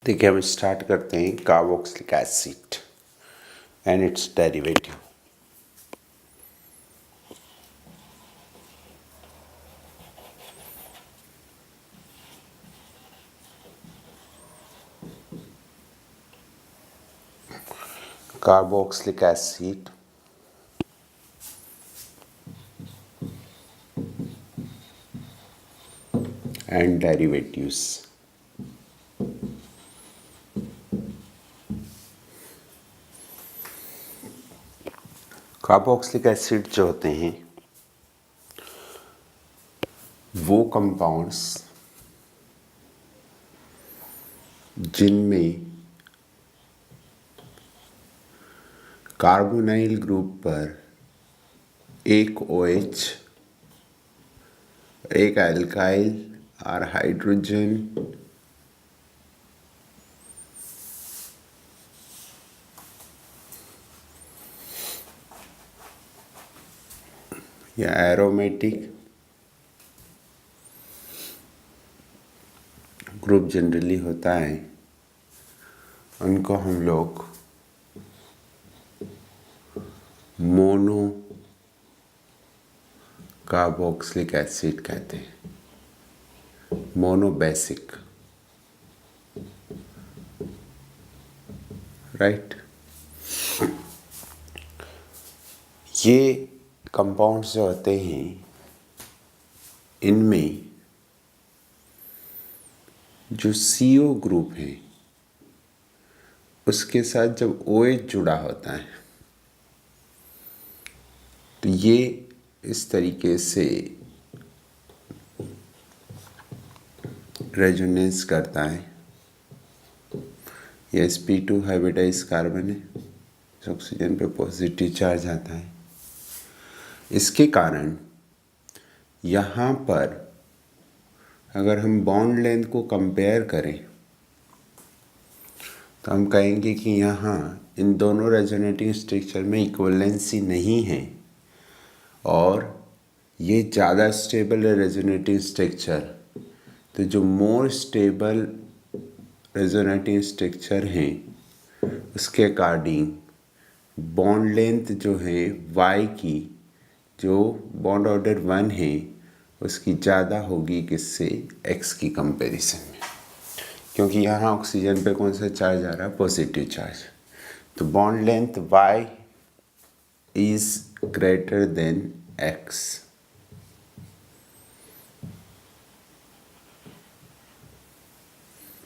देखिए हम स्टार्ट करते हैं carboxylic acid and it's derivative. Carboxylic acid and derivatives. Carboxylic acid जो होते हैं वो कंपाउंड्स जिनमें कार्बोनाइल ग्रुप पर एक OH, एक एल्काइल और हाइड्रोजन या एरोमेटिक ग्रुप जनरली होता है, उनको हम लोग मोनो कार्बोक्सिलिक एसिड कहते हैं। Mono basic, right. ये कंपाउंड्स जो होते हैं इनमें जो CO ग्रुप है उसके साथ जब OH जुड़ा होता है तो ये इस तरीके से रेजोनेंस करता है। ये sp2 हाइब्रिडाइज कार्बन है, ऑक्सीजन पे पॉजिटिव चार्ज आता है। इसके कारण यहाँ पर अगर हम बॉन्ड लेंथ को कंपेयर करें तो हम कहेंगे कि यहाँ इन दोनों रेजोनेटिंग स्ट्रक्चर में इक्विवेलेंसी नहीं है और ये ज़्यादा स्टेबल है रेजोनेटिंग स्ट्रक्चर। तो जो मोर स्टेबल रेजोनेटिंग स्ट्रक्चर हैं उसके अकॉर्डिंग बॉन्ड लेंथ जो है Y की, जो बॉन्ड ऑर्डर 1 है उसकी ज़्यादा होगी किससे, X की कंपैरिजन में, क्योंकि यहाँ ऑक्सीजन पे कौन सा चार्ज आ रहा है, पॉजिटिव चार्ज। तो bond length Y is greater than X।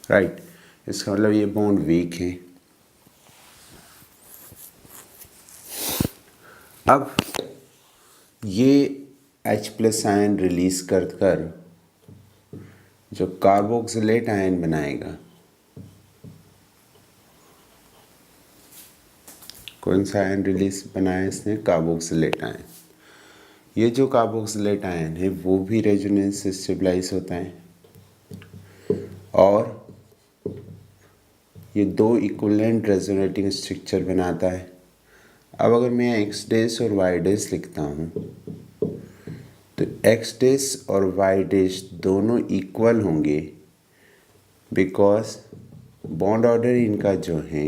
Right, इसका मतलब ये बॉन्ड वीक है। अब ये H+ आयन रिलीज कर जो कार्बोक्सिलेट आयन बनाएगा, कौन सा आयन रिलीज बनाया इसने, कार्बोक्सिलेट आयन। ये जो कार्बोक्सिलेट आयन है वो भी रेजोनेंस से स्टेबलाइज होता है और ये दो इक्विवेलेंट रेजोनेटिंग स्ट्रक्चर बनाता है। अब अगर मैं X' और Y' लिखता हूँ तो X' और Y' दोनों इक्वल होंगे बिकॉज बॉन्ड ऑर्डर इनका जो है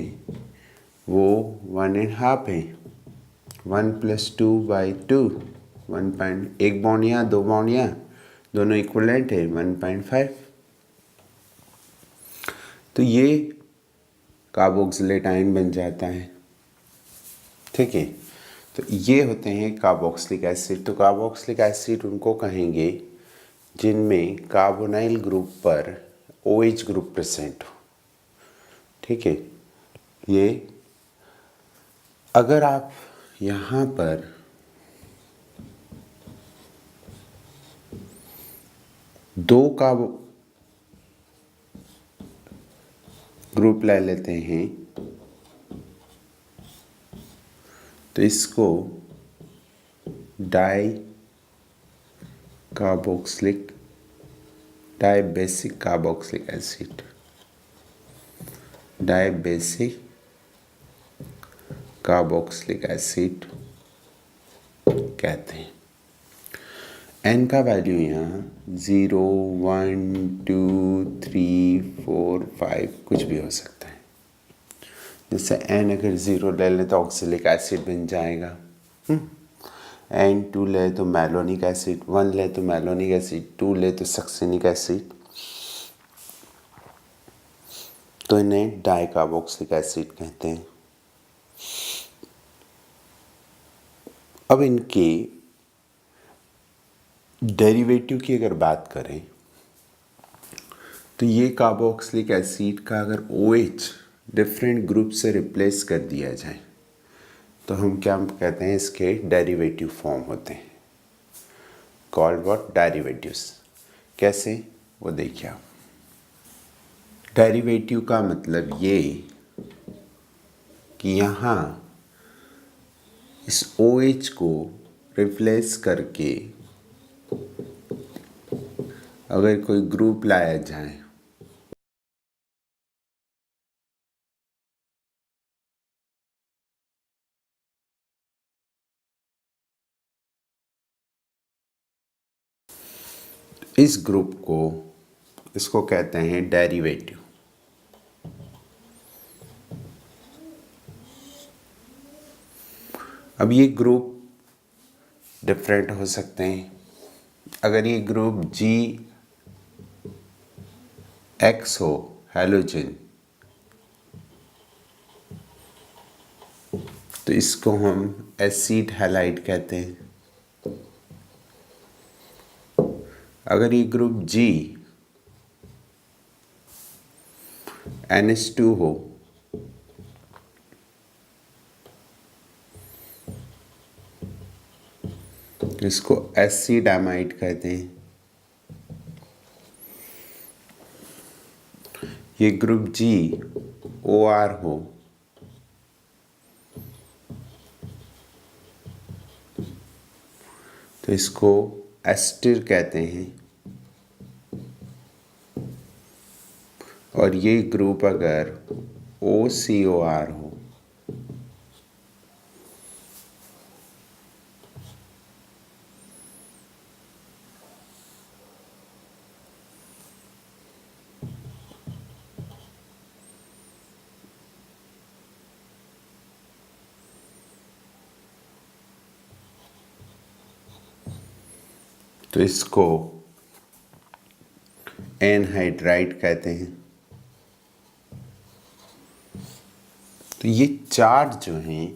वो 1.5 है। 1+2/2, 1. 1 बॉन्ड यहाँ, 2 बॉन्ड यहाँ, दोनों इक्विवेलेंट है, 1.5। तो ये कार्बोक्सिलेट आयन बन जाता है, ठीक है। तो ये होते हैं कार्बोक्सिलिक एसिड। तो कार्बोक्सिलिक एसिड उनको कहेंगे जिनमें कार्बोनाइल ग्रुप पर OH ग्रुप प्रेजेंट हो, ठीक है। ये अगर आप यहाँ पर दो कार्बो ग्रुप ले लेते हैं तो इसको dibasic carboxylic acid, dibasic carboxylic acid कहते हैं। एन का वैल्यू यहाँ 0, 1, 2, 3, 4, 5 कुछ भी हो सकता है। जैसे एन अगर 0 ले लें तो ऑक्सैलिक एसिड बन जाएगा। एन 2 ले तो मैलोनिक एसिड, 1 ले तो मैलोनिक एसिड, 2 ले तो सक्सेनिक एसिड, तो इन्हें डाइकार्बोक्सिलिक एसिड कहते हैं। अब इनके डेरिवेटिव की अगर बात करें तो ये कार्बोक्सिलिक एसिड का अगर OH डिफरेंट ग्रुप से रिप्लेस कर दिया जाए तो हम क्या कहते हैं, इसके डेरिवेटिव फॉर्म होते हैं, कॉल्ड व्हाट, डेरिवेटिव्स। कैसे, वो देखिए आप। डेरिवेटिव का मतलब ये कि यहाँ इस OH को रिप्लेस करके अगर कोई ग्रुप लाया जाए इस ग्रुप को, इसको कहते हैं डेरिवेटिव। अब ये ग्रुप डिफरेंट हो सकते हैं। अगर ये ग्रुप GX हो, हैलोजन, तो इसको हम एसिड हैलाइड कहते हैं। अगर ये ग्रुप NH2 हो, तो इसको एसिड एमाइड कहते हैं। ये ग्रुप GOR हो, तो इसको एस्टर कहते हैं। और ये ग्रुप अगर OCOR हो, तो इसको एनहाइड्राइड कहते हैं। तो ये चार जो हैं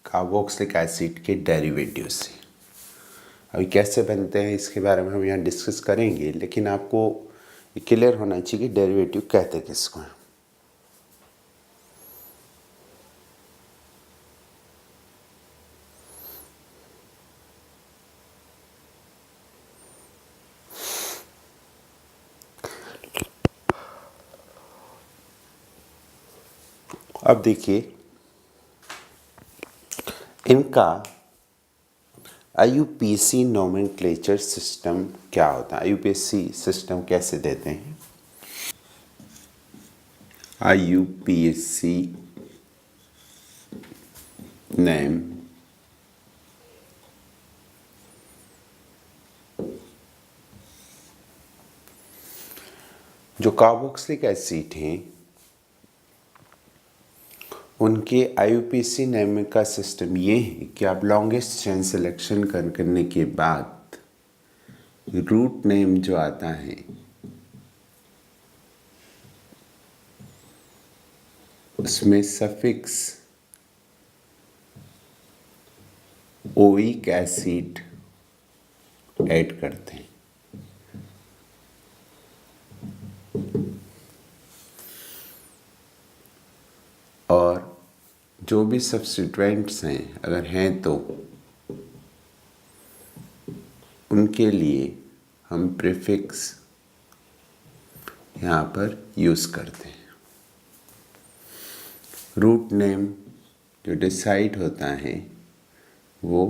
कार्बोक्सिलिक एसिड के डेरिवेटिव्स हैं। अभी कैसे बनते हैं इसके बारे में हम यहाँ डिस्कस करेंगे, लेकिन आपको क्लियर होना चाहिए कि डेरिवेटिव कहते किसको हैं। अब देखिए इनका IUPAC नोमेनक्लेचर सिस्टम क्या होता है, IUPAC सिस्टम कैसे देते हैं। IUPAC नेम जो कार्बोक्सिलिक एसिड हैं उनके IUPAC नेम का सिस्टम ये है कि आप लॉन्गेस्ट चेन सिलेक्शन करने के बाद रूट नेम जो आता है उसमें सफिक्स ओइक एसिड ऐड करते हैं। और जो भी सब्स्टिट्यूएंट्स हैं अगर हैं तो उनके लिए हम प्रीफिक्स यहाँ पर यूज़ करते हैं। रूट नेम जो डिसाइड होता है वो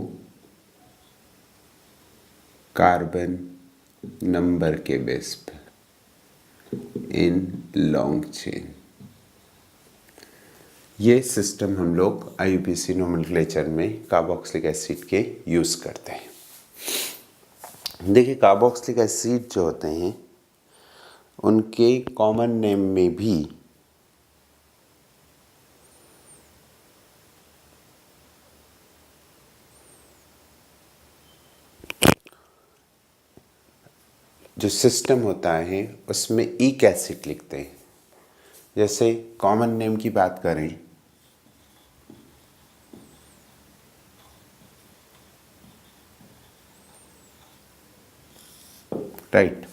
कार्बन नंबर के बेस पर इन लॉन्ग चेन। ये सिस्टम हम लोग IUPAC नोमेनक्लेचर में कार्बोक्सिलिक एसिड के यूज़ करते हैं। देखिए कार्बोक्सिलिक एसिड जो होते हैं उनके कॉमन नेम में भी जो सिस्टम होता है उसमें ईक एसिड लिखते हैं। जैसे कॉमन नेम की बात करें राइट,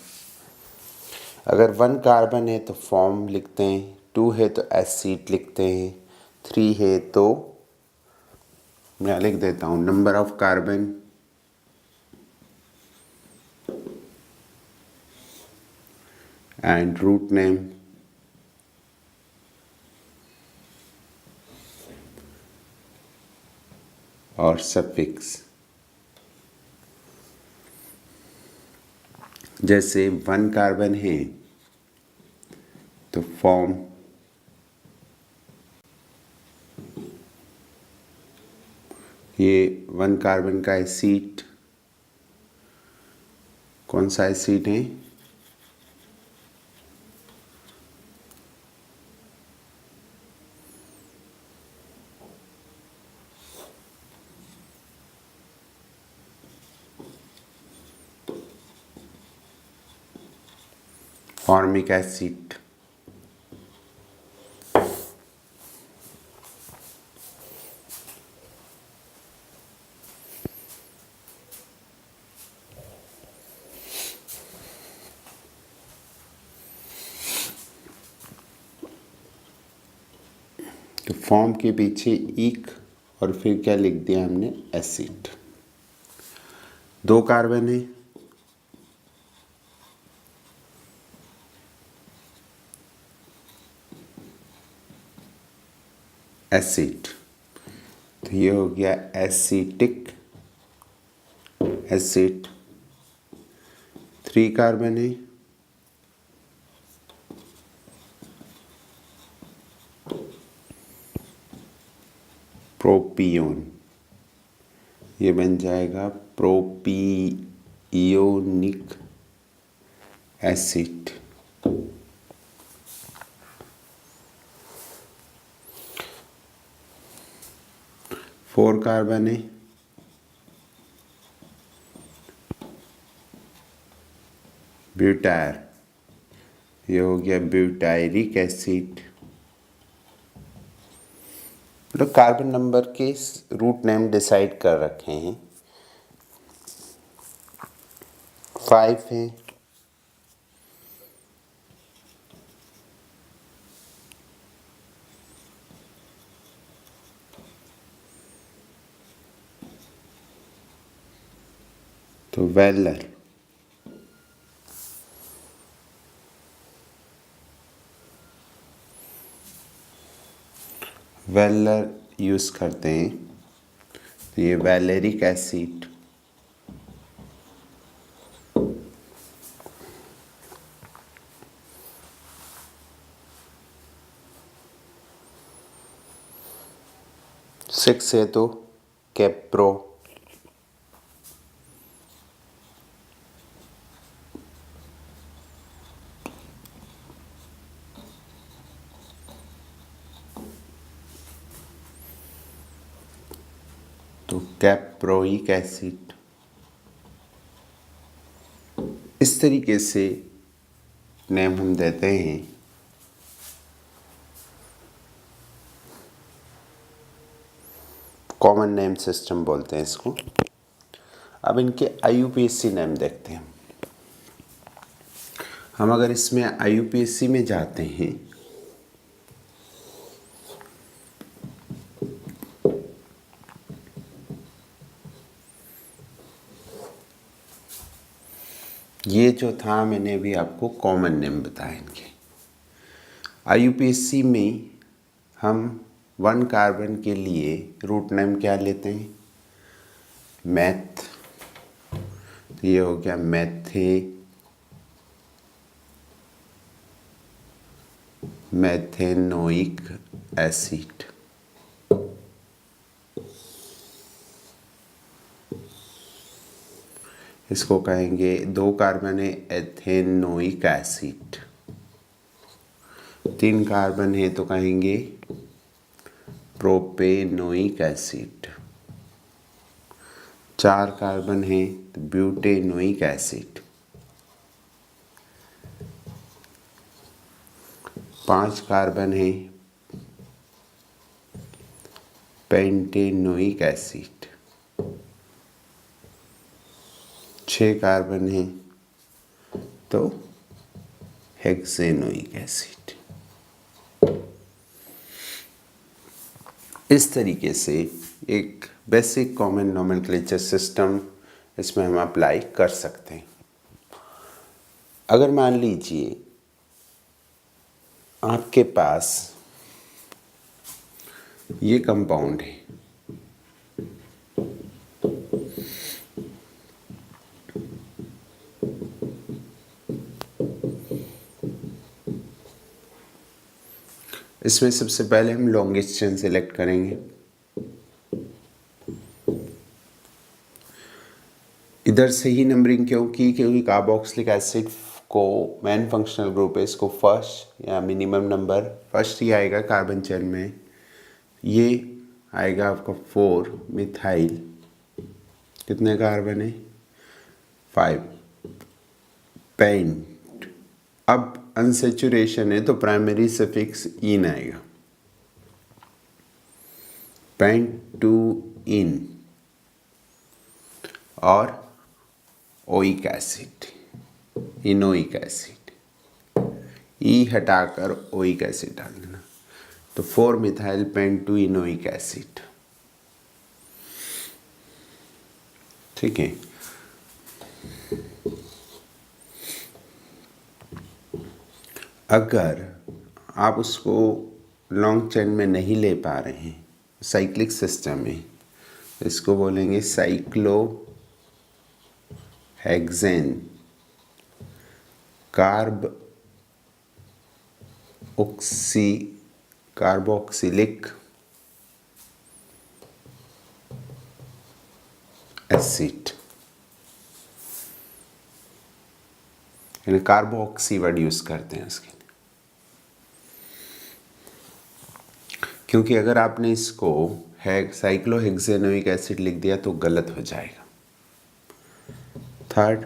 अगर 1 कार्बन है तो फॉर्म लिखते हैं, 2 है तो एसिड लिखते हैं, 3 है तो मैं लिख देता हूँ number of carbon, and root name, और सफिक्स। जैसे 1 कार्बन है तो फॉर्म ये 1 कार्बन का एसिड, कौन सा एसिड है, फॉर्मिक एसिड। तो फॉर्म के पीछे ईक और फिर क्या लिख दिया हमने, एसिड। 2 कार्बन है एसिड, तो ये हो गया एसिटिक एसिड। 3 कार्बन है प्रोपियोन, ये बन जाएगा प्रोपियोनिक एसिड। 4 कार्बन है ब्यूटायर, ये हो गया ब्यूटायरिक एसिड। मतलब कार्बन नंबर के रूट नेम डिसाइड कर रखे हैं। 5 है तो वेलर, वेलर यूज करते हैं तो ये वैलेरिक एसिड। सिक्स है तो कैप्रो, तो कैप्रोइक एसिड। इस तरीके से नेम हम देते हैं। कॉमन नेम सिस्टम बोलते हैं इसको। अब इनके IUPAC नेम देखते हैं। हम अगर इसमें IUPAC में जाते हैं ये जो था मैंने अभी आपको कॉमन नेम बताया इनके। IUPAC में हम 1 कार्बन के लिए रूट नेम क्या लेते हैं, मैथ, तो ये हो गया मैथेनोइक एसिड। इसको कहेंगे, 2 कार्बन है एथेनोइक एसिड, 3 कार्बन है तो कहेंगे प्रोपेनोइक एसिड, 4 कार्बन है तो ब्यूटेनोइक एसिड, 5 कार्बन है पेंटेनोइक एसिड, 6 कार्बन है तो हेक्सेनोइक एसिड। इस तरीके से एक बेसिक कॉमन नोमेनक्लेचर सिस्टम इसमें हम अप्लाई कर सकते हैं। अगर मान लीजिए आपके पास ये कंपाउंड है, इसमें सबसे पहले हम लॉन्गेस्ट चेन सेलेक्ट करेंगे। इधर से ही नंबरिंग क्यों की? क्योंकि कार्बोक्सिलिक एसिड को मेन फंक्शनल ग्रुप है, इसको फर्स्ट या मिनिमम नंबर फर्स्ट ही आएगा कार्बन चेन में। ये आएगा आपका 4 मिथाइल, कितने कार्बन है? 5 पेंट। अब अनसेचुरेशन है तो प्राइमरी सफिक्स इन आएगा, पेंट टू इन, और ओइक एसिड, इनोइक एसिड, ई हटाकर ओइक एसिड डाल देना, तो 4 मिथाइल पेंट टू इनोइक एसिड। ठीक है। अगर आप उसको लॉन्ग चेन में नहीं ले पा रहे हैं, साइक्लिक सिस्टम में, इसको बोलेंगे साइक्लो हेक्सेन कार्बोक्सिलिक एसिड, यानी कार्बोक्सी वर्ड यूज करते हैं उसके लिए। क्योंकि अगर आपने इसको साइक्लोहेक्सेनोइक एसिड लिख दिया तो गलत हो जाएगा। थर्ड,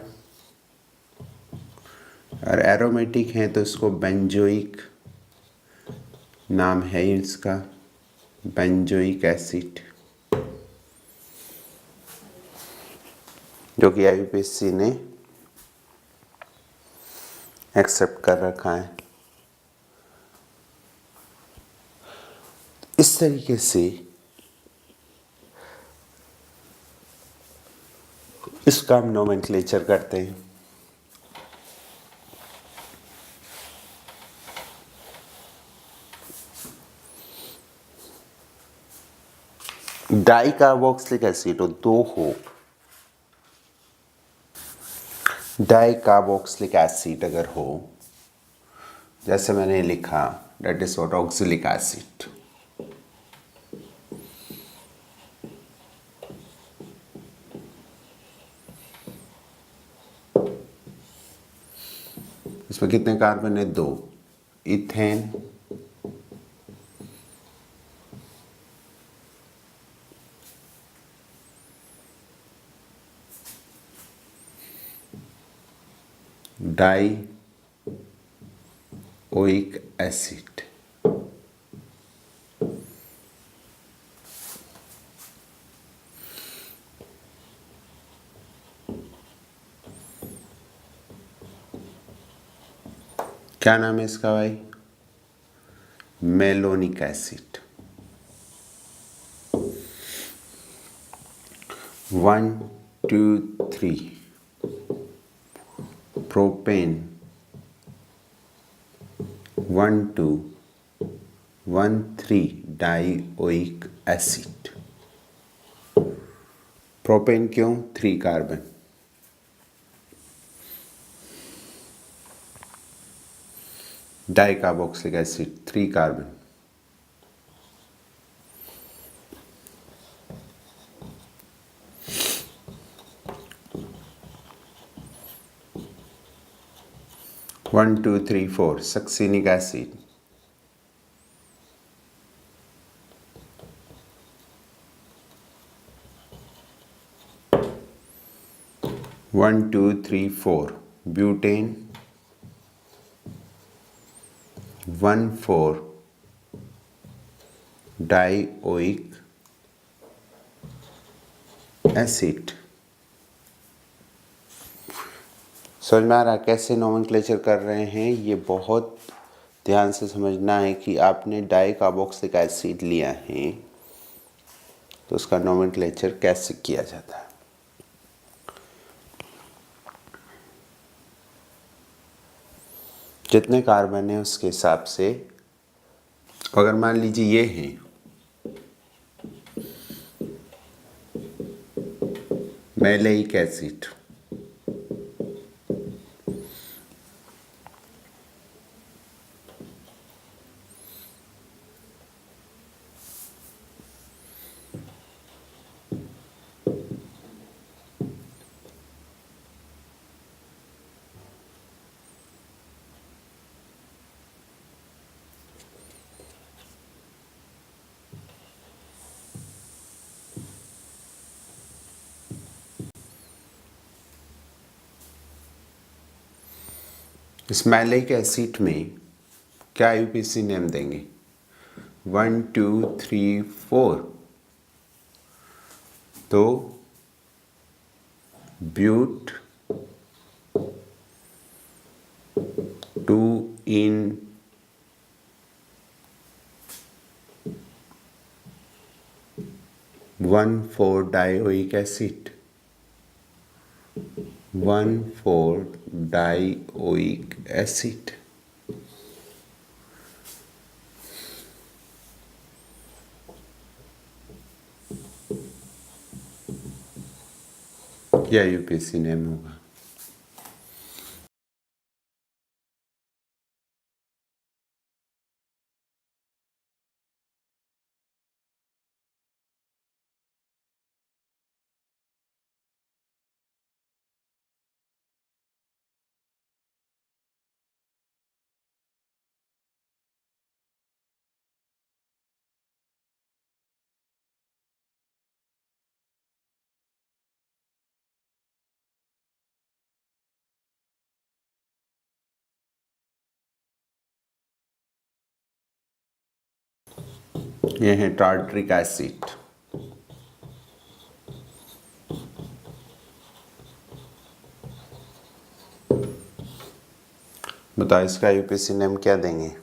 और एरोमेटिक है तो इसको बेंजोइक नाम है इसका, बेंजोइक एसिड, जो कि IUPAC ने एक्सेप्ट कर रखा है। इस तरीके से इसका हम नोमेनक्लेचर करते हैं। डाई कार्बोक्सिलिक एसिड हो, 2 हो, डाई कार्बोक्सिलिक एसिड अगर हो, जैसे मैंने लिखा, डेट इज व्हाट ऑक्सिलिक एसिड, इसमें कितने कार्बन है? 2, इथेन, डाई ओइक एसिड, क्या नाम है इसका भाई? Malonic acid. 1 2 3 propane, 1 2 1 3 dioic acid. Propane क्यों? 3 carbon, di carboxylic acid 3 carbon, 1 2 3 4 succinic acid, 1 2 3 4 butane, 1 4 dioic acid. समझ में आ रहा कैसे नोमेनक्लेचर कर रहे हैं? ये बहुत ध्यान से समझना है कि आपने डाई कार्बोक्सिलिक एसिड लिया है तो उसका नोमेनक्लेचर कैसे किया जाता है। जितने कार्बन है उसके हिसाब से, अगर मान लीजिए ये है मैलेइक एसिड, इस मैलेइक एसिड में क्या यूपीसी नेम देंगे? 1 2 3 4 तो but 2 ene 1 4 dioic acid, 1 4 dioic acid. यह यूपीसी नेम होगा। यह है टार्ट्रिक एसिड, बताओ इसका यूपीसी नेम क्या देंगे?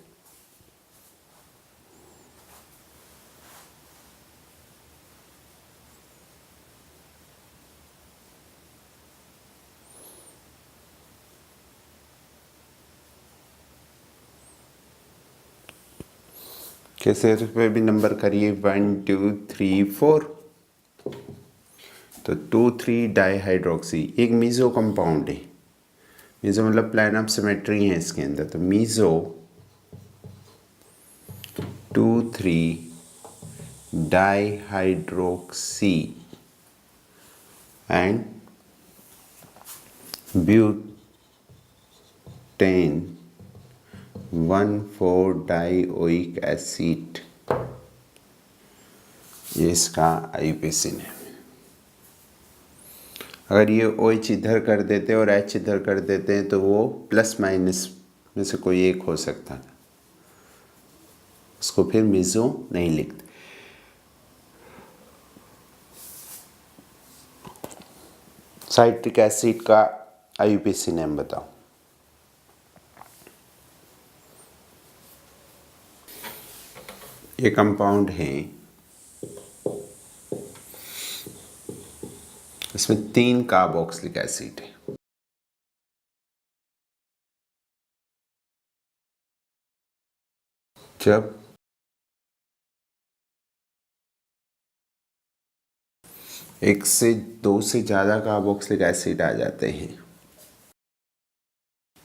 कैसे पे भी नंबर करिए 1 2 3 4 तो 2 3 डाईहाइड्रोक्सी एक मीजो कंपाउंड है। मीजो मतलब प्लान ऑफ सिमेट्री है इसके अंदर, तो meso 2 3 dihydroxy and butane 1 4 dioic acid, ये इसका आईयूपीसी नेम है। अगर ये OH इधर कर देते और H इधर कर देते हैं तो वो प्लस माइनस में से कोई एक हो सकता था, उसको फिर मीजो नहीं लिखते। साइट्रिक एसिड का आईयूपीसी नेम बताओ। ये कंपाउंड है, इसमें 3 कार्बोक्सिलिक एसिड है। जब एक से 2 से ज़्यादा कार्बोक्सिलिक एसिड आ जाते हैं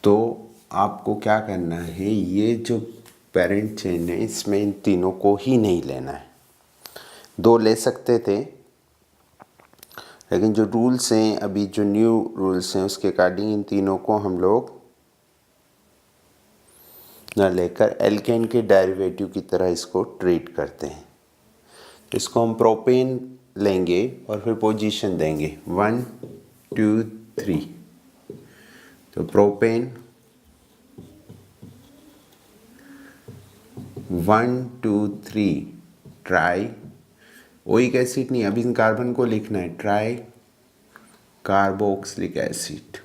तो आपको क्या करना है, ये जो पेरेंट चेन है इसमें इन तीनों को ही नहीं लेना है। 2 ले सकते थे लेकिन जो रूल्स हैं, अभी जो न्यू रूल्स हैं उसके अकॉर्डिंग इन तीनों को हम लोग न लेकर एल्केन के डेरिवेटिव की तरह इसको ट्रीट करते हैं। इसको हम प्रोपेन लेंगे और फिर पोजीशन देंगे 1 2 3। तो प्रोपेन 1 2 3 ट्राई ओइक एसिड नहीं, अभी इन कार्बन को लिखना है, try carboxylic acid.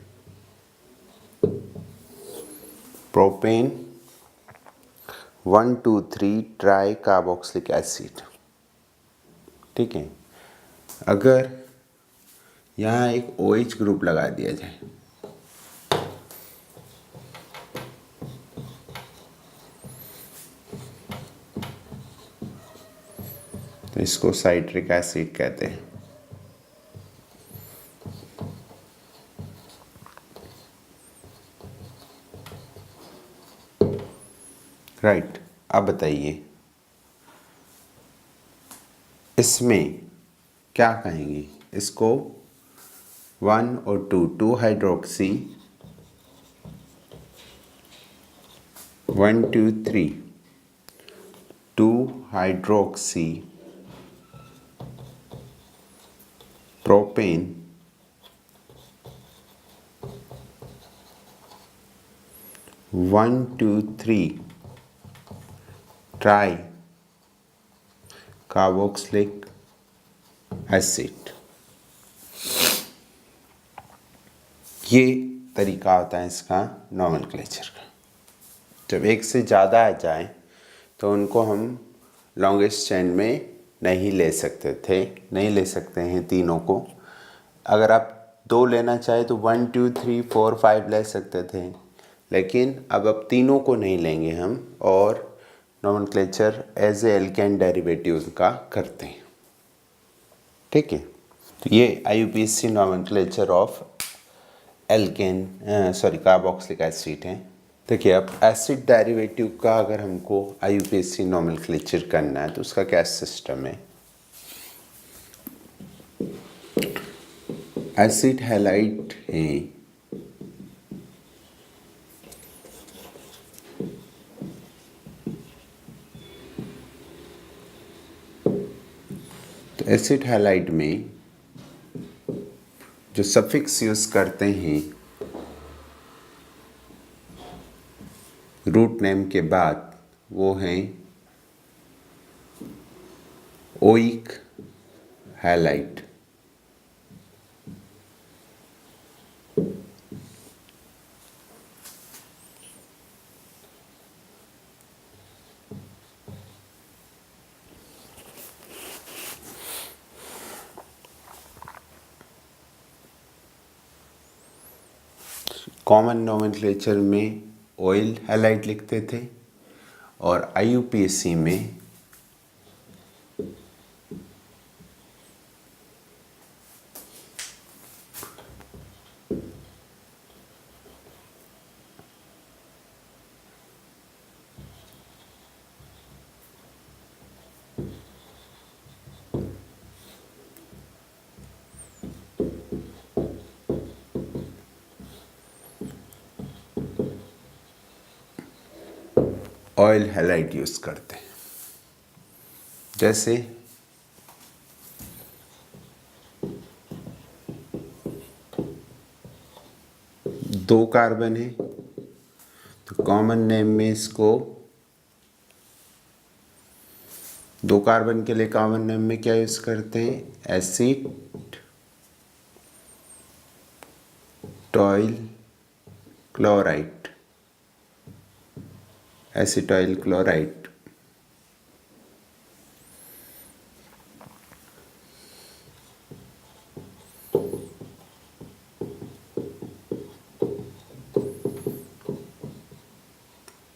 Propane 1 2 3 try carboxylic acid. ठीक है, अगर यहाँ एक OH ग्रुप लगा दिया जाए तो इसको साइट्रिक एसिड कहते हैं। राइट, अब बताइए इसमें क्या कहेंगे, इसको 1 और 2 hydroxy 1 2 3 2 hydroxy propane 1 2 3 try carboxylic acid. ये तरीका होता है इसका नॉमेनक्लेचर का। जब एक से ज़्यादा आ जाए तो उनको हम लॉन्गेस्ट चेन में नहीं ले सकते हैं तीनों को। अगर आप 2 लेना चाहे तो 1 2 3 4 5 ले सकते थे, लेकिन अब तीनों को नहीं लेंगे हम और nomenclature as a alkane derivative का करते हैं। ठीक है, तो ये IUPAC nomenclature of alkane carboxylic acid है। देखिए, अब एसिड डेरिवेटिव का अगर हमको IUPAC नॉमेनक्लेचर करना है तो उसका क्या सिस्टम है। एसिड हैलाइड है, तो एसिड हैलाइड में जो सफिक्स यूज करते हैं रूट नेम के बाद वो हैं ओइक हैलाइड। कॉमन नोमेनक्लेचर में ऑयल हैलाइड लिखते थे और IUPAC में ऑयल हैलाइड यूज करते हैं। जैसे दो कार्बन है तो कॉमन नेम में इसको दो कार्बन के लिए कॉमन नेम में क्या यूज करते हैं, एसिड टॉयल क्लोराइड, एसिटाइल क्लोराइड।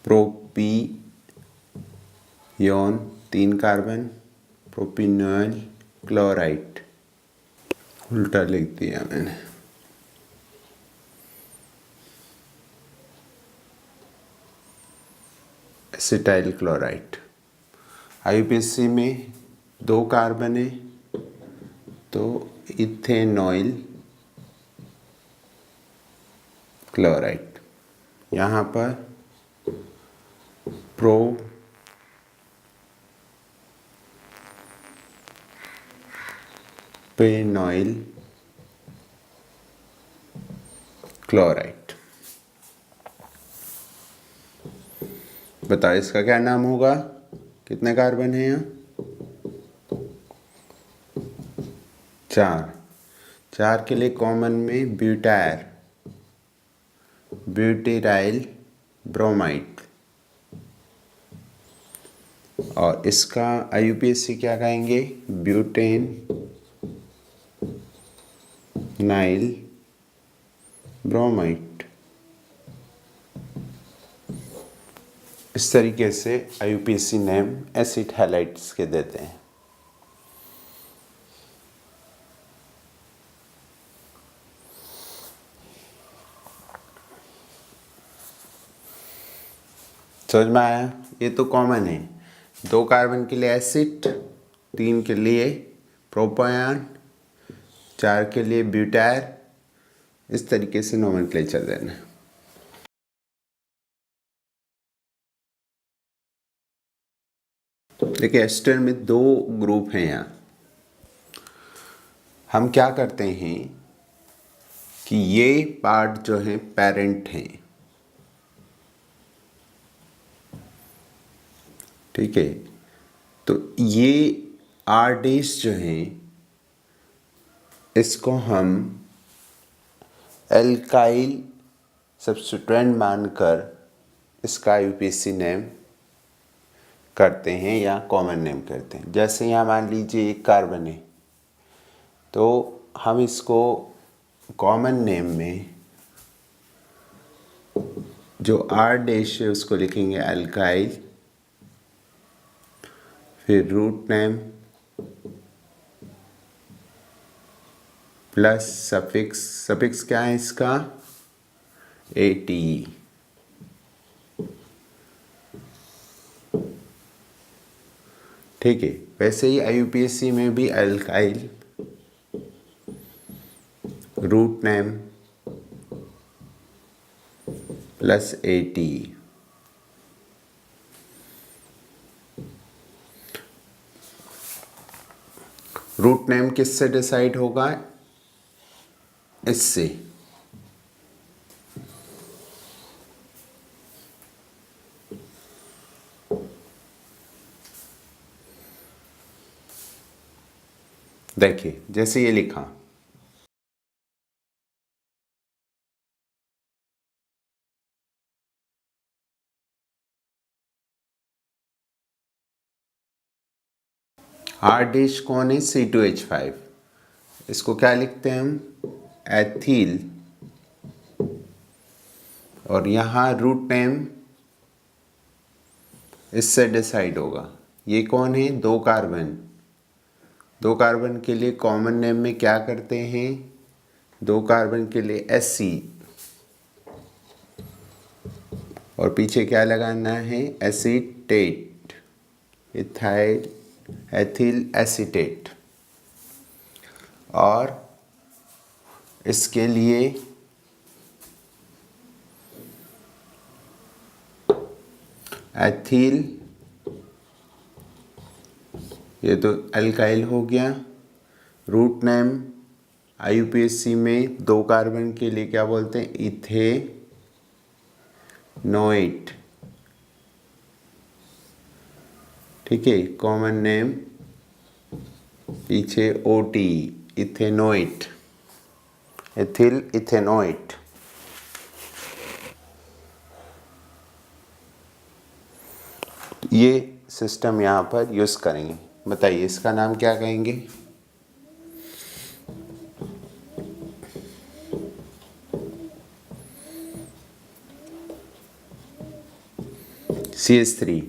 प्रोपियोन 3 कार्बन, प्रोपिनॉल क्लोराइड, उल्टा लिख दिया मैंने। Acetyl chloride. IUPAC में 2 कार्बन है तो इथेनॉइल क्लोराइड। यहाँ पर प्रोपेनॉइल क्लोराइड। बताओ इसका क्या नाम होगा? कितने कार्बन है यहाँ? 4। 4 के लिए कॉमन में ब्यूटेराइल ब्रोमाइड। और इसका IUPAC क्या कहेंगे? ब्यूटेनाइल ब्रोमाइड। इस तरीके से IUPAC नेम एसिड हैलाइड्स के देते हैं। समझ में आया? ये तो कॉमन है। 2 कार्बन के लिए एसिड, 3 के लिए प्रोपायन, 4 के लिए ब्यूटायर। इस तरीके से नोमेनक्लेचर देना है। देखिए एस्टर में 2 ग्रुप हैं यहाँ। हम क्या करते हैं कि ये पार्ट जो है पेरेंट है, ठीक है। तो ये R' जो है इसको हम एल्काइल सब्स्टिट्यूएंट मानकर इसका IUPAC नेम करते हैं या कॉमन नेम करते हैं। जैसे यहाँ मान लीजिए एक कार्बन है, तो हम इसको कॉमन नेम में जो R' है उसको लिखेंगे एल्काइल, फिर रूट नेम प्लस सफिक्स क्या है इसका? ATE। ठीक है। वैसे ही IUPAC में भी alkyl, root name plus ATE। Root name किससे डिसाइड होगा? इससे। देखिए जैसे ये लिखा, R' कौन है? C2H5। इसको क्या लिखते हैं हम? एथिल। और यहाँ रूट नेम इससे डिसाइड होगा। ये कौन है? 2 कार्बन। 2 कार्बन के लिए कॉमन नेम में क्या करते हैं? 2 कार्बन के लिए Sc और पीछे क्या लगाना है? Acetate, ethyl ethyl acetate. और इसके लिए एथिल, ये तो अल्काइल हो गया। रूट नेम IUPAC में 2 कार्बन के लिए क्या बोलते हैं? इथेनोएट। ठीक है। कॉमन नेम पीछे OT, इथेनोएट, एथिल इथेनोएट। ये सिस्टम यहाँ पर यूज करेंगे। बताइए इसका नाम क्या कहेंगे? CH3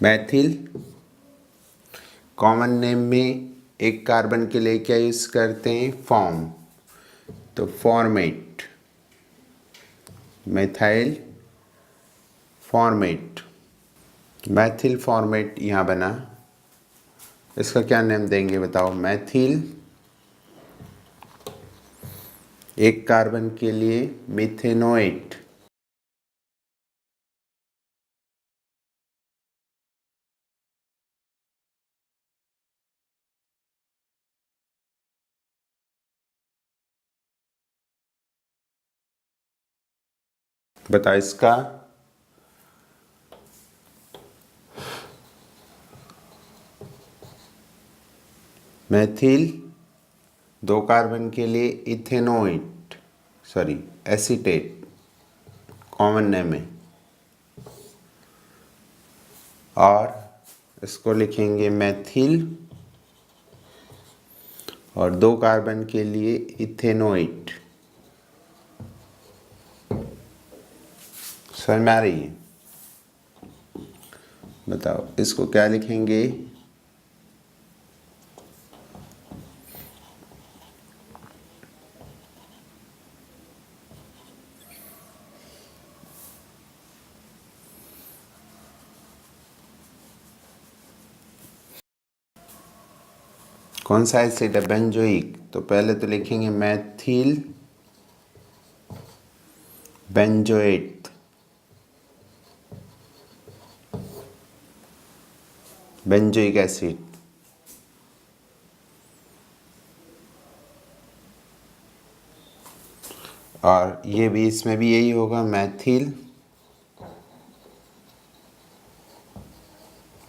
मैथिल। कॉमन नेम में एक कार्बन के लिए क्या यूज करते हैं? फॉर्म। तो format, methyl format, Maithil format यहाँ बना। इसका क्या नेम देंगे बताओ? मैथिल। एक कार्बन के लिए मिथेनोएट, बताओ इसका मेथिल 2 कार्बन के लिए ethanoate sorry acetate common name है और इसको लिखेंगे मेथिल और 2 कार्बन के लिए इथेनोइट। समझ में आ रही है? बताओ इसको क्या लिखेंगे? कौन सा एसिड है? बेंजोइक। तो पहले तो लिखेंगे मेथिल बेंजोएट, बेंजोइक एसिड। और ये भी इसमें भी यही होगा, मेथिल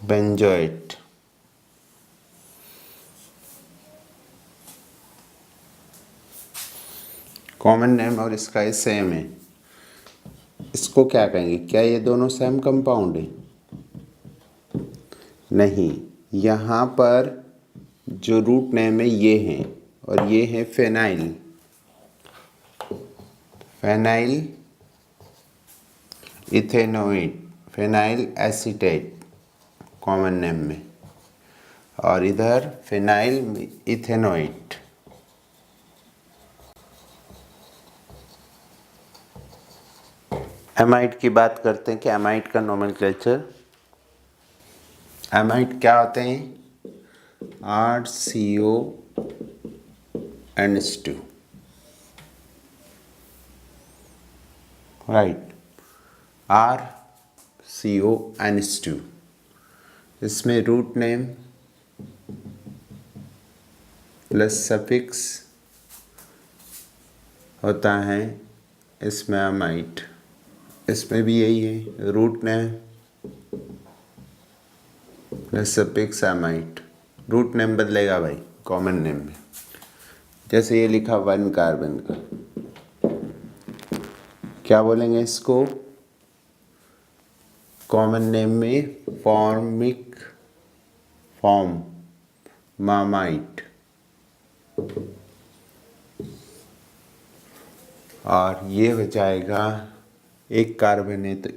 बेंजोएट। कॉमन नेम और इसका ये सेम है। इसको क्या कहेंगे? क्या ये दोनों सेम कंपाउंड है? नहीं, यहाँ पर जो रूट नेम है ये है और ये है phenyl, phenyl ethanoate, phenyl acetate common name में, और इधर फेनाइल इथेनोइट। एमाइड की बात करते हैं कि एमाइड का नोमेनक्लेचर। एमाइड क्या होते हैं? RCONH2, right, RCONH2। इसमें रूट नेम प्लस सफिक्स होता है, इसमें एमाइड। इसमें भी यही है, root name plus suffix amide. Root name बदलेगा भाई कॉमन नेम में। जैसे ये लिखा 1 कार्बन का, क्या बोलेंगे इसको? कॉमन नेम में फॉर्मिक फॉर्म मामाइट, और ये हो जाएगा 1 कार्बन है तो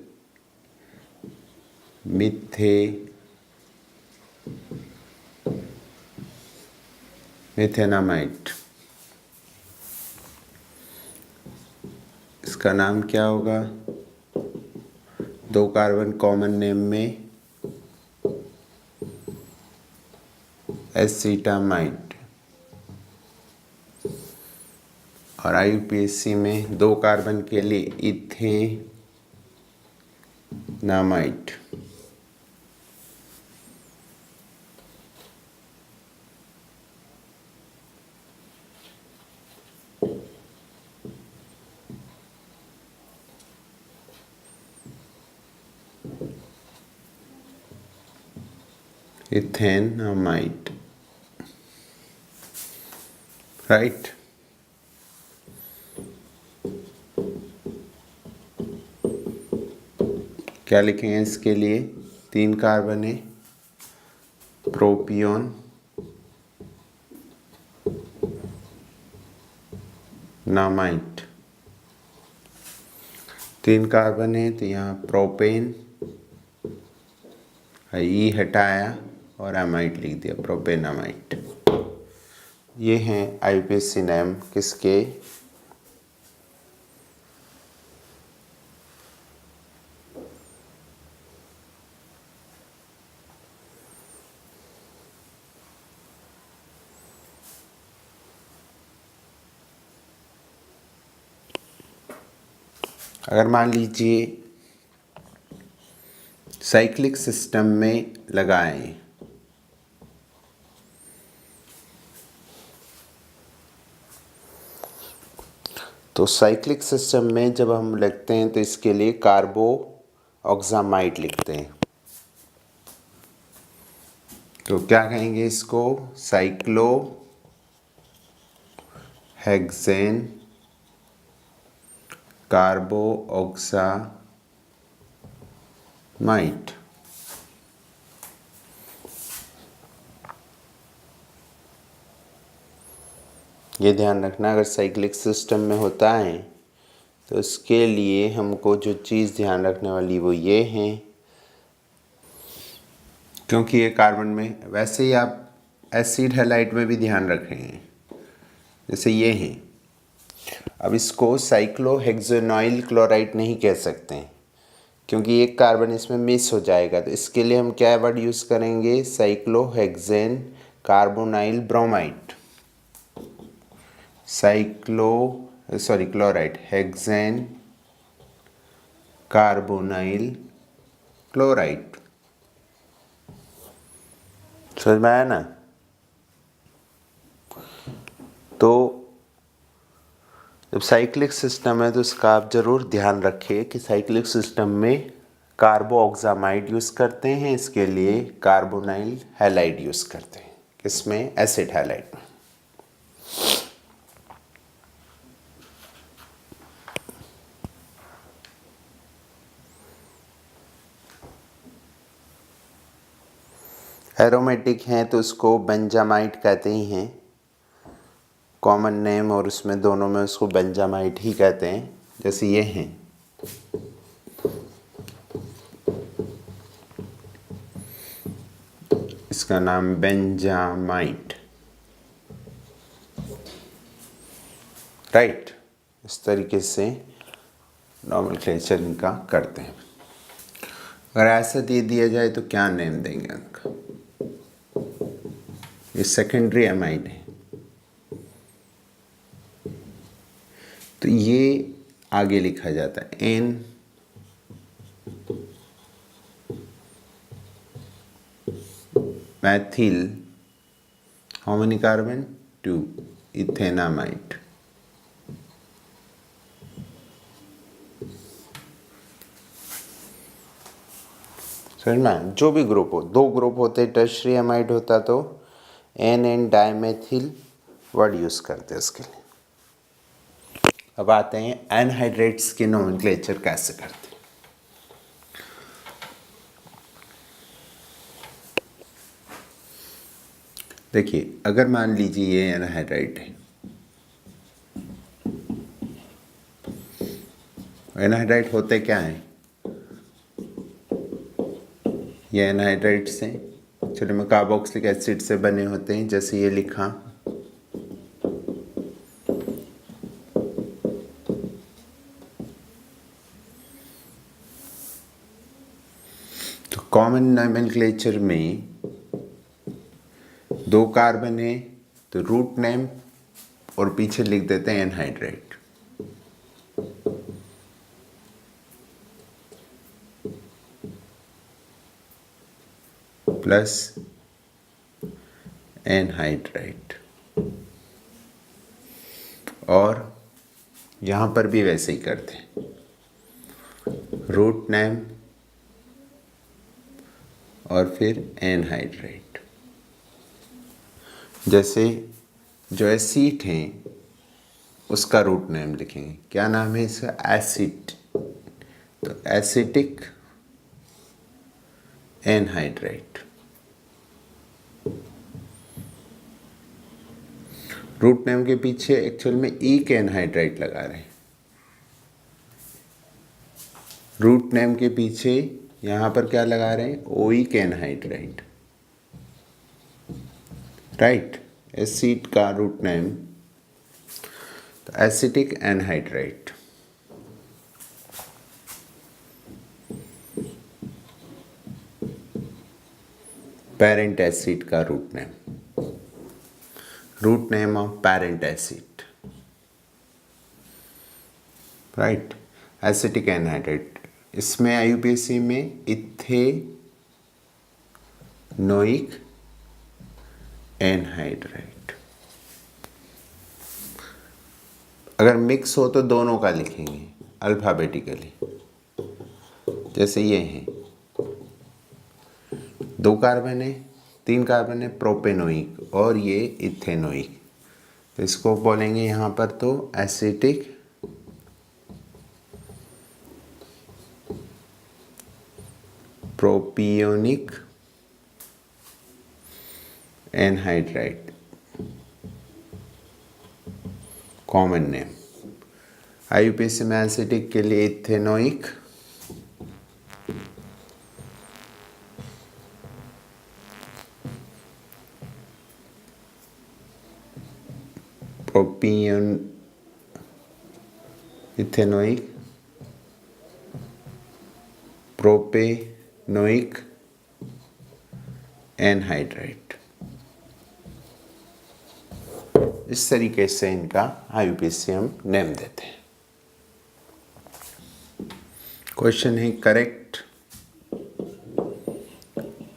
मिथेनामाइट। इसका नाम क्या होगा? 2 कार्बन कॉमन नेम में एसीटामाइड, और IUPAC में 2 कार्बन के लिए इथेनामाइड। Ethanamide, right. क्या लिखेंगे इसके लिए? 3 कार्बन है, प्रोपियोन नामाइट। 3 कार्बन है तो यहाँ प्रोपेन, ई हटाया और एमाइड लिख दिया, प्रोपेनामाइट। ये हैं IUPAC नेम किसके? अगर मान लीजिए साइक्लिक सिस्टम में लगाएं तो साइक्लिक सिस्टम में जब हम लिखते हैं तो इसके लिए कार्बो ऑक्सामाइड लिखते हैं। तो क्या कहेंगे इसको? Cyclo hexane कार्बो ऑक्सामाइड। ये ध्यान रखना, अगर साइक्लिक सिस्टम में होता है तो इसके लिए हमको जो चीज़ ध्यान रखने वाली वो ये है, क्योंकि ये कार्बन में, वैसे ही आप एसिड हैलाइड में भी ध्यान रखें, जैसे ये हैं। अब इसको साइक्लोहेक्सेनॉइल क्लोराइड नहीं कह सकते हैं क्योंकि एक कार्बन इसमें मिस हो जाएगा। तो इसके लिए हम क्या वर्ड यूज़ करेंगे? Cyclohexane carbonyl bromide. Chloride, hexane carbonyl chloride. समझ में आया ना? तो जब साइक्लिक सिस्टम है तो इसका आप ज़रूर ध्यान रखिए कि साइक्लिक सिस्टम में कार्बो ऑक्सामाइड यूज़ करते हैं, इसके लिए कार्बोनाइल हैलाइड यूज़ करते हैं। किसमें? एसिड हैलाइड में। एरोमेटिक हैं तो उसको बेंजामाइट कहते ही हैं, कॉमन नेम, और उसमें दोनों में उसको बेंजामाइट ही कहते हैं। जैसे ये हैं, इसका नाम बेंजामाइट, राइट। इस तरीके से नॉमेनक्लेचर इनका करते हैं। अगर ऐसा दे दिया जाए तो क्या नेम देंगे उनका? ये सेकेंडरी एमाइड है, तो ये आगे लिखा जाता है N methyl, how many carbon? 2 ethanamide. समझ में? जो भी ग्रुप हो, 2 ग्रुप होते, टर्शियरी एमाइड होता तो एन डाइमेथिल वर्ड यूज करते हैं उसके लिए। अब आते हैं एनहाइड्रेट्स के नोमेनक्लेचर कैसे करते हैं। देखिए, अगर मान लीजिए ये एनहाइड्राइट है, एनहाइड्राइट होते क्या हैं? ये एनहाइड्राइट्स हैं, चलो में कार्बोक्सिलिक एसिड से बने होते हैं, जैसे ये लिखा। तो कॉमन नोमेनक्लेचर में 2 कार्बन है तो रूट नेम और पीछे लिख देते हैं एनहाइड्राइट। प्लस एनहाइड्राइट, और यहाँ पर भी वैसे ही करते हैं, रूट नेम और फिर एनहाइड्राइट। जैसे जो एसिड हैं उसका रूट नेम लिखेंगे, क्या नाम है इसका? एसिड, तो एसिटिक एनहाइड्राइट। रूट नेम के पीछे एक्चुअल में ईक एनहाइड्राइट लगा रहे हैं, रूट नेम के पीछे यहाँ पर क्या लगा रहे हैं? Oic anhydride, right. एसिड का रूट नेम तो एसिटिक एनहाइड्राइट। पेरेंट एसिड का root name of parent acid, right. Acetic anhydride, इसमें आईयूपीएसी में इथेनोइक एनहाइड्राइट। अगर मिक्स हो तो दोनों का लिखेंगे अल्फ़ाबेटिकली। जैसे ये हैं, 2 कार्बन है, 3 कार्बन है, प्रोपेनोइक और ये इथेनोइक। तो इसको बोलेंगे यहाँ पर तो acetic propionic anhydride, common name. IUPAC में एसिटिक के लिए ethanoic, propion ethanoic, propanoic anhydride. इस तरीके से इनका आईयूपीएसी हम नेम देते हैं। क्वेश्चन है correct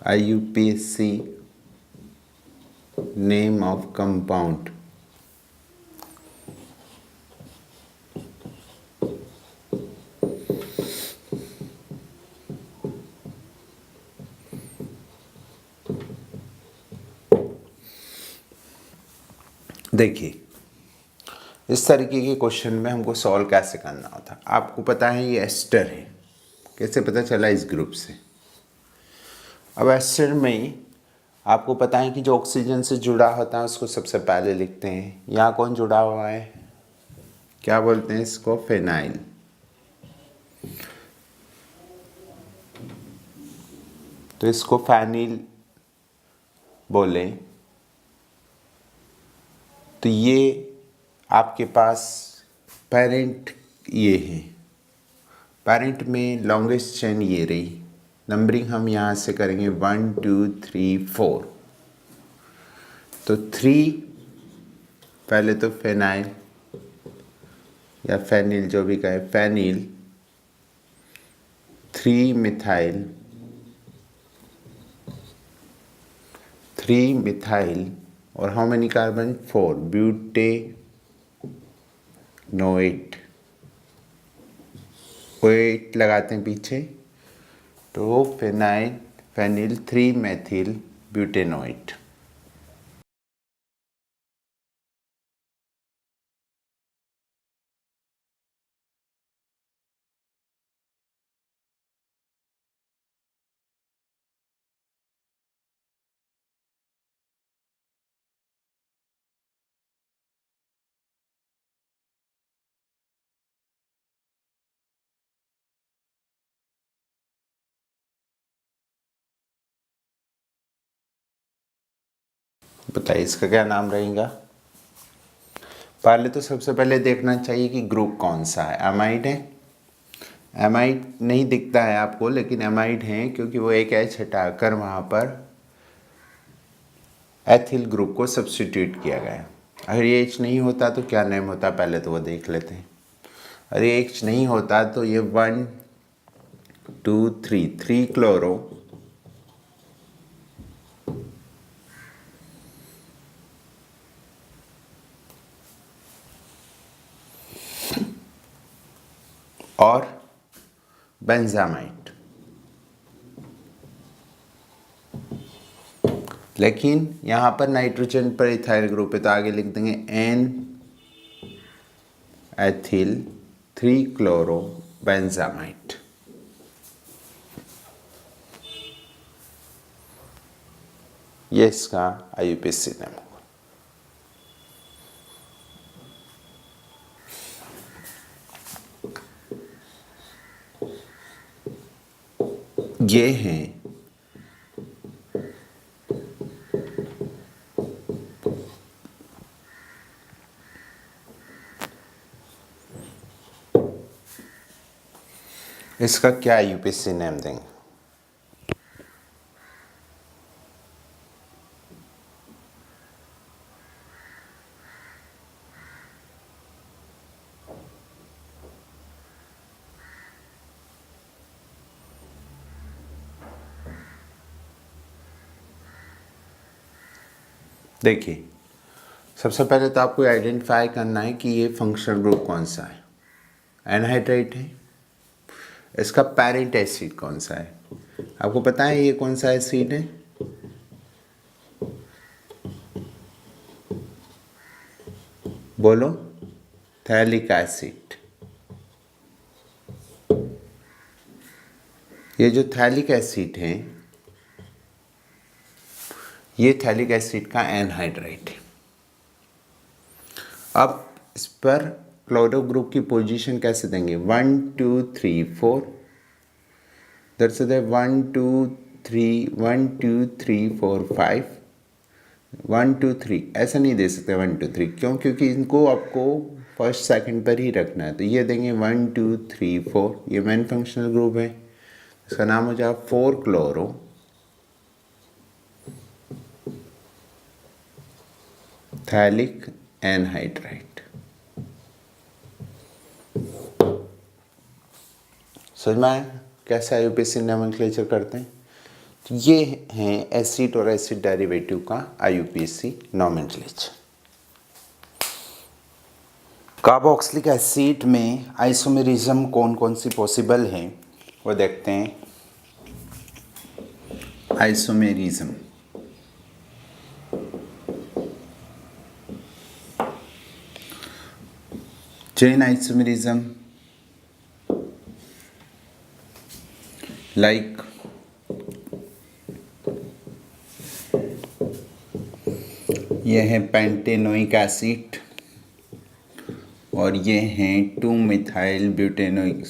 IUPAC name of compound. देखिए, इस तरीके के क्वेश्चन में हमको सॉल्व कैसे करना होता है। आपको पता है ये एस्टर है, कैसे पता चला? इस ग्रुप से। अब एस्टर में आपको पता है कि जो ऑक्सीजन से जुड़ा होता है उसको सबसे पहले लिखते हैं। यहाँ कौन जुड़ा हुआ है? क्या बोलते हैं इसको? फेनाइल। तो इसको फेनिल बोले तो ये आपके पास पेरेंट ये है। पेरेंट में लॉन्गेस्ट चेन ये रही। नंबरिंग हम यहाँ से करेंगे 1 2 3 4। तो 3 पहले तो फेनाइल या फेनिल जो भी कहे, फेनिल, 3 मिथाइल, 3 मिथाइल और हाउ मेनी कार्बन? 4 ब्यूटेनोएट। वेट लगाते हैं पीछे, तो फेनाइल फेनिल 3 मेथिल ब्यूटेनोएट। बताइए इसका क्या नाम रहेगा? पहले तो सबसे पहले देखना चाहिए कि ग्रुप कौन सा है। एमाइड है? एमाइड नहीं दिखता है आपको, लेकिन एमाइड है क्योंकि वो एक एच हटाकर वहाँ पर एथिल ग्रुप को सब्स्टिट्यूट किया गया। अगर ये एच नहीं होता तो क्या नेम होता, पहले तो वो देख लेते हैं। अरे एच नहीं होता तो ये 1 2 3 3 क्लोरो और बेंजामाइट। लेकिन यहाँ पर नाइट्रोजन पर इथाइल ग्रुप है तो आगे लिख देंगे एन एथिल 3 क्लोरो बेंजामाइट। ये इसका आईयूपीएसी नेम होगा। ये हैं इसका क्या यूपीएससी नेम देंगे? देखिए, सबसे पहले तो आपको आइडेंटिफाई करना है कि ये फंक्शनल ग्रुप कौन सा है। एनहाइड्राइट है, इसका पेरेंट एसिड कौन सा है, आपको पता है ये कौन सा एसिड है? बोलो, थैलिक एसिड। ये जो थैलिक एसिड है, ये थैलिक एसिड का एनहाइड्राइट है। अब इस पर क्लोरो ग्रुप की पोजीशन कैसे देंगे? 1 2 3 4, दरअसल 1 2 3 1 2 3 4 5 1 2 3 ऐसा नहीं दे सकते 1 2 3, क्यों? क्योंकि इनको आपको फर्स्ट सेकंड पर ही रखना है। तो ये देंगे 1 2 3 4, ये मेन फंक्शनल ग्रुप है, इसका नाम हो जाएगा 4 क्लोरो थैलिक एनहाइड्राइट। समझ में आया कैसे आईयूपीएसी नोमेनक्लेचर करते हैं? तो ये हैं एसिड और एसिड डेरिवेटिव का आईयूपीएसी नोमेनक्लेचर। कार्बोक्सिलिक एसिड में आइसोमेरिज्म कौन कौन सी पॉसिबल है वो देखते हैं। आइसोमेरिज्म, चेन आइसोमेरिज्म, लाइक ये है पेंटेनोइक एसिड और ये हैं 2 methyl butanoic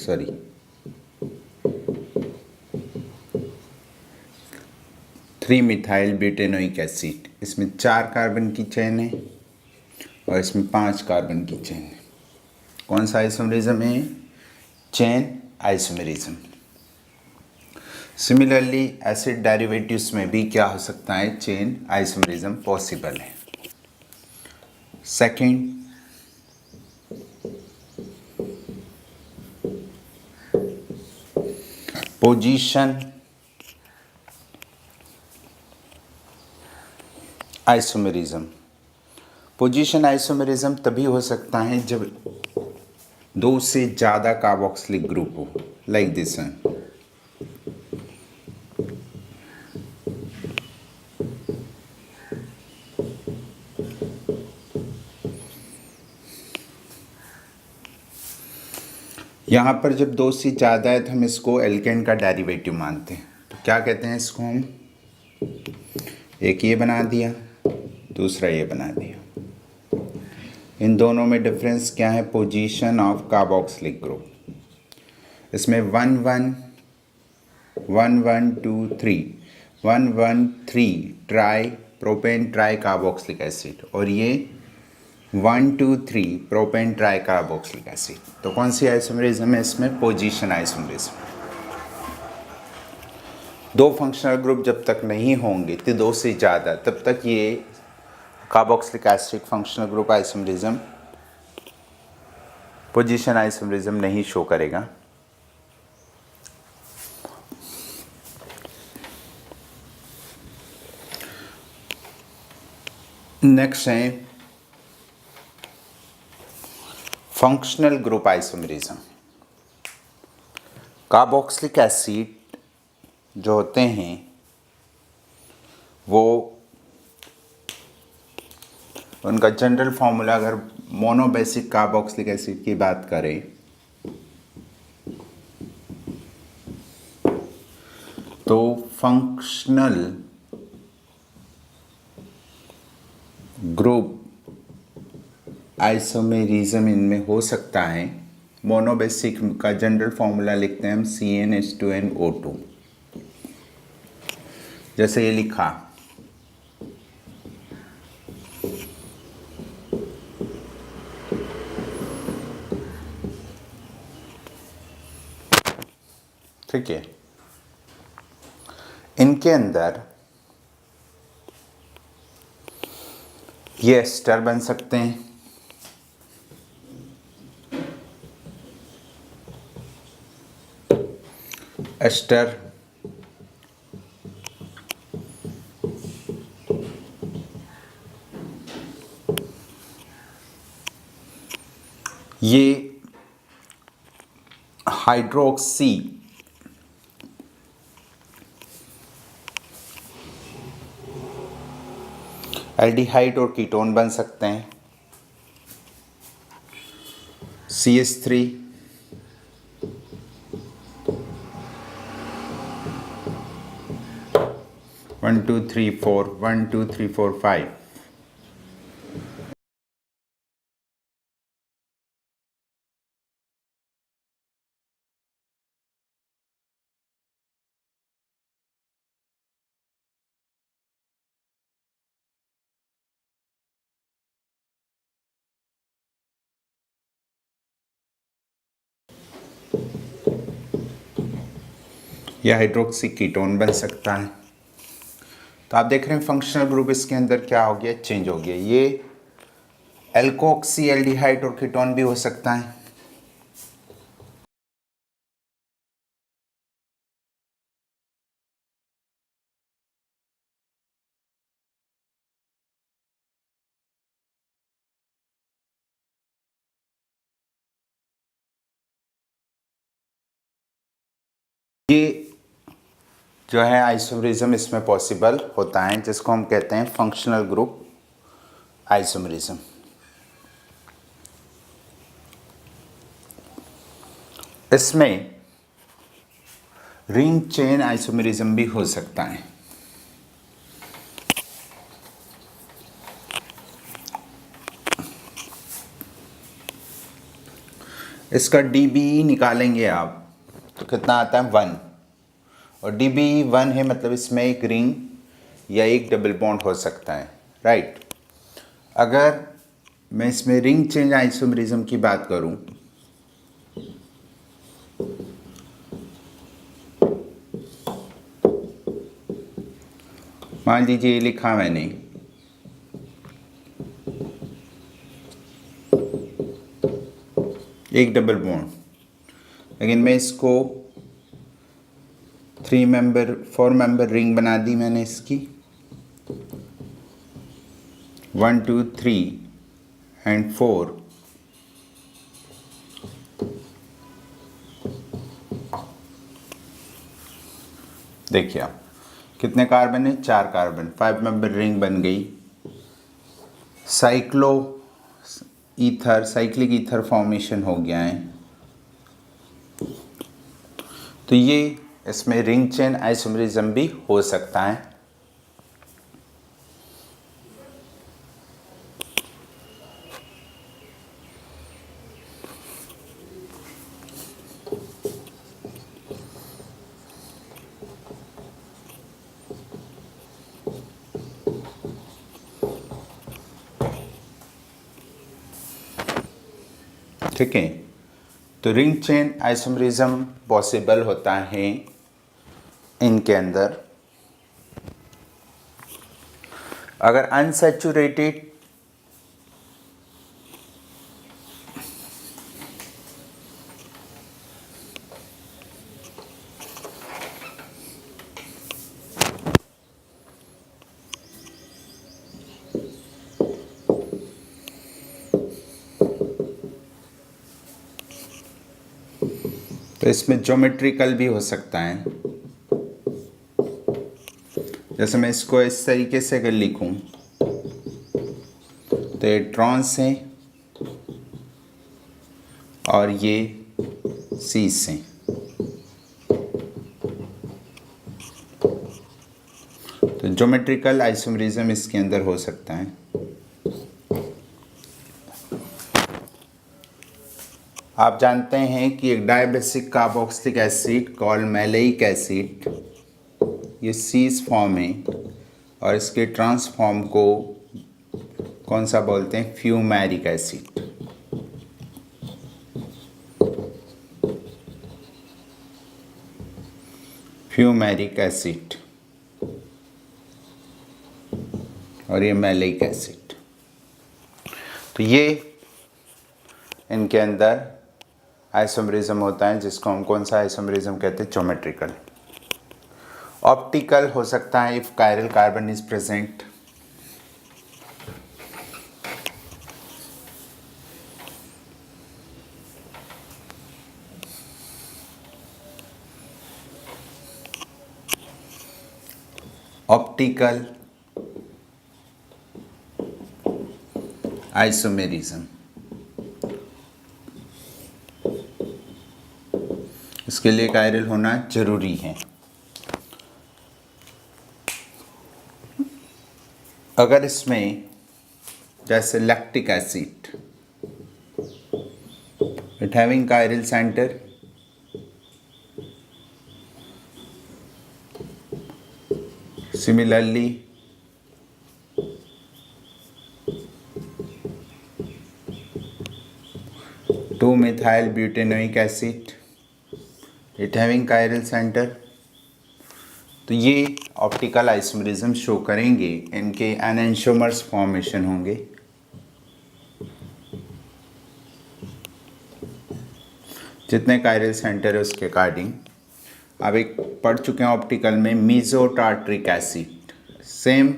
3 methyl butanoic acid. इसमें 4 कार्बन की चेन है और इसमें 5 कार्बन की चेन है। कौन सा आइसोमेरिज्म है? Chain isomerism. Similarly acid derivatives में भी क्या हो सकता है? चेन आइसोमेरिज्म पॉसिबल है। Second, position isomerism. Position isomerism तभी हो सकता है जब 2 से ज़्यादा कार्बोक्सिलिक ग्रुप हो, लाइक दिस वन। यहाँ पर जब 2 से ज़्यादा है तो हम इसको एल्केन का डेरिवेटिव मानते हैं। तो क्या कहते हैं इसको हम? एक ये बना दिया, दूसरा ये बना दिया। इन दोनों में डिफरेंस क्या है? Position of carboxylic group. इसमें 1 1 1 1 2 3 1 1 3 try propane try carboxylic acid और ये 1 2 3 प्रोपेन ट्राई कार्बोक्सिलिक एसिड। तो कौन सी आइसोमेरिज्म है इसमें? Position isomerism. 2 फंक्शनल ग्रुप जब तक नहीं होंगे तो 2 से ज़्यादा, तब तक ये carboxylic acid functional group isomerism position isomerism नहीं शो करेगा। नेक्स्ट है functional group isomerism. Carboxylic acid जो होते हैं वो उनका जनरल फॉर्मूला, अगर मोनोबेसिक कार्बोक्सिलिक एसिड की बात करें तो फंक्शनल ग्रुप आइसोमेरिज्म इनमें हो सकता है। मोनोबेसिक का जनरल फॉर्मूला लिखते हैं हम CnH2nO2, जैसे ये लिखा। ठीक है, इनके अंदर ये एस्टर बन सकते हैं, एस्टर ये हाइड्रोक्सी एल्डिहाइड और कीटोन बन सकते हैं। CH3 1 2 3 4 1 2 3 4 5। यह हाइड्रोक्सी कीटोन बन सकता है। तो आप देख रहे हैं फंक्शनल ग्रुप इसके अंदर क्या हो गया, चेंज हो गया। ये एल्कोक्सी एल्डिहाइड और कीटोन भी हो सकता है। ये जो है आइसोमरिज्म इसमें पॉसिबल होता है, जिसको हम कहते हैं फंक्शनल ग्रुप आइसोमरिज्म। इसमें रिंग चेन आइसोमरिज्म भी हो सकता है। इसका DBE निकालेंगे आप तो कितना आता है 1, और DBE 1 है, मतलब इसमें एक रिंग या एक डबल बॉन्ड हो सकता है, राइट। अगर मैं इसमें रिंग चेन आइसोमरिज्म की बात करूं, मान लीजिए ये लिखा मैंने एक डबल बॉन्ड, लेकिन मैं इसको 4 मेंबर रिंग बना दी मैंने इसकी 1 2 3 एंड 4। देखिए आप कितने कार्बन है, 4 कार्बन, 5 मेंबर रिंग बन गई। साइक्लिक ईथर फॉर्मेशन हो गया है। तो ये इसमें रिंग चेन आइसोमरिज्म भी हो सकता है। ठीक है, तो रिंग चेन आइसोमरिज्म पॉसिबल होता है इनके अंदर अगर अनसैचुरेटेड तो इसमें ज्योमेट्रिकल भी हो सकता है। जैसे मैं इसको इस तरीके से अगर लिखूं तो ये ट्रांस है और ये सीस हैं। तो ज्योमेट्रिकल आइसोमरिज्म इसके अंदर हो सकता है। आप जानते हैं कि एक dibasic carboxylic acid called maleic acid, ये सीस फॉर्म है और इसके ट्रांसफॉर्म को कौन सा बोलते हैं, फ्यूमेरिक एसिड। फ्यूमेरिक एसिड और ये मैलेइक एसिड। तो ये इनके अंदर आइसोमरिज्म होता है, जिसको हम कौन सा आइसोमरिज्म कहते हैं, ज्योमेट्रिकल। ऑप्टिकल हो सकता है if chiral carbon is present. Optical isomerism. इसके लिए कायरल होना जरूरी है। अगर इसमें जैसे lactic acid it having chiral centre, similarly 2-methyl butanoic acid it having chiral centre. तो ये ऑप्टिकल आइसोमेरिज्म शो करेंगे, इनके एनेंटियोमर्स फॉर्मेशन होंगे। जितने कायरल सेंटर है उसके अकॉर्डिंग। अब एक पढ़ चुके हैं ऑप्टिकल में meso tartaric acid, same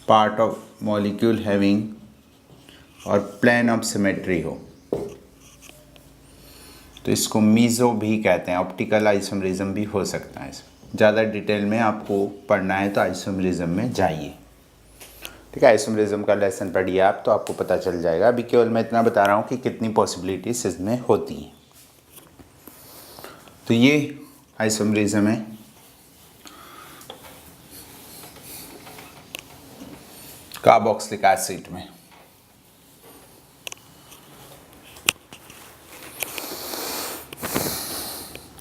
part of molecule having और प्लेन ऑफ सिमेट्री हो तो इसको मीजो भी कहते हैं। ऑप्टिकल आइसोमेरिज्म भी हो सकता है। ज़्यादा डिटेल में आपको पढ़ना है तो आइसोमेरिज्म में जाइए। ठीक है, आइसोमेरिज्म का लेसन पढ़िए आप तो आपको पता चल जाएगा। अभी केवल मैं इतना बता रहा हूँ कि कितनी पॉसिबिलिटीज इसमें होती हैं। तो ये आइसोमेरिज्म है। कार्बोक्सिलिक एसिड में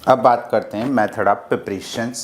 अब बात करते हैं मेथड ऑफ प्रिपरेशंस